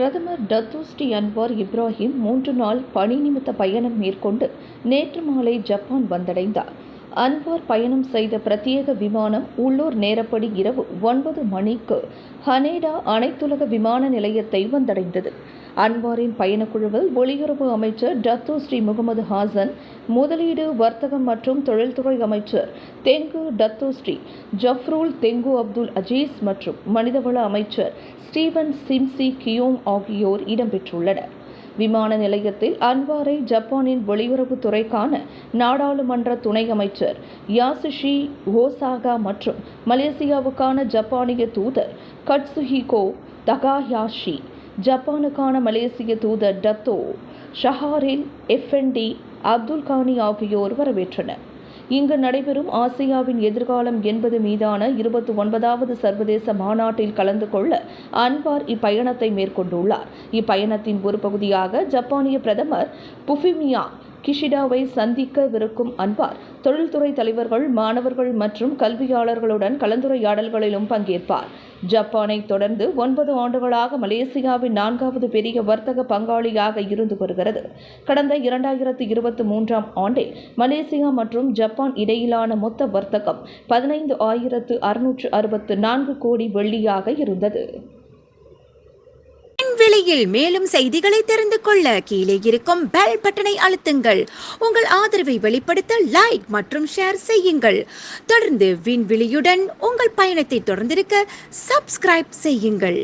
பிரதமர் Datuk Seri Anwar Ibrahim 3 நாள் பணி நிமித்த பயணம் மேற்கொண்டு நேற்று மாலை ஜப்பான் வந்தடைந்தார். அன்வார் பயணம் செய்த பிரத்யேக விமானம் உள்ளூர் நேரப்படி இரவு 9 மணிக்கு ஹனேடா அனைத்துலக விமான நிலையத்தை வந்தடைந்தது. அன்வாரின் பயணக்குழுவில் வெளியுறவு அமைச்சர் டத்தோஸ்ரீ முகமது ஹாசன், முதலீடு, வர்த்தகம் மற்றும் தொழில்துறை அமைச்சர் Tengku Dato' Sri Zafrul Tengku Abdul Aziz மற்றும் மனிதவள அமைச்சர் ஸ்டீவன் சிம்சி கியோம் ஆகியோர் இடம்பெற்றுள்ளனர். விமான நிலையத்தில் அன்வாரை ஜப்பானின் வெளியுறவுத்துறைக்கான நாடாளுமன்ற துணை அமைச்சர் யாசுஷி ஓசாகா மற்றும் மலேசியாவுக்கான ஜப்பானிய தூதர் கட்சுஹிகோ தகாயாஷி, ஜப்பானுக்கான மலேசிய தூதர் டத்தோ ஷஹாரில் எஃப்என்டி அப்துல் கானி ஆகியோர் வரவேற்றனர். இங்கு நடைபெறும் ஆசியாவின் எதிர்காலம் என்பது மீதான 29வது சர்வதேச மாநாட்டில் கலந்து கொள்ள அன்வார் இப்பயணத்தை மேற்கொண்டுள்ளார். இப்பயணத்தின் ஒரு பகுதியாக ஜப்பானிய பிரதமர் புஃமியோ கிஷிடாவை சந்திக்கவிருக்கும் அன்வார் தொழில்துறை தலைவர்கள், மாணவர்கள் மற்றும் கல்வியாளர்களுடன் கலந்துரையாடல்களிலும் பங்கேற்பார். ஜப்பானை தொடர்ந்து 9 ஆண்டுகளாக மலேசியாவின் 4வது பெரிய வர்த்தக பங்காளியாக இருந்து வருகிறது. கடந்த 2023ஆம் ஆண்டில் மலேசியா மற்றும் ஜப்பான் இடையிலான மொத்த வர்த்தகம் 15,664 கோடி வெள்ளியாக இருந்தது. விலையில் மேலும் செய்திகளை தெரிந்து கொள்ள கீழே இருக்கும் பெல் பட்டனை அழுத்துங்கள். உங்கள் ஆதரவை வெளிப்படுத்த லைக் மற்றும் ஷேர் செய்யுங்கள். தொடர்ந்து விண்வெளியுடன் உங்கள் பயணத்தை தொடர்ந்திருக்க சப்ஸ்கிரைப் செய்யுங்கள்.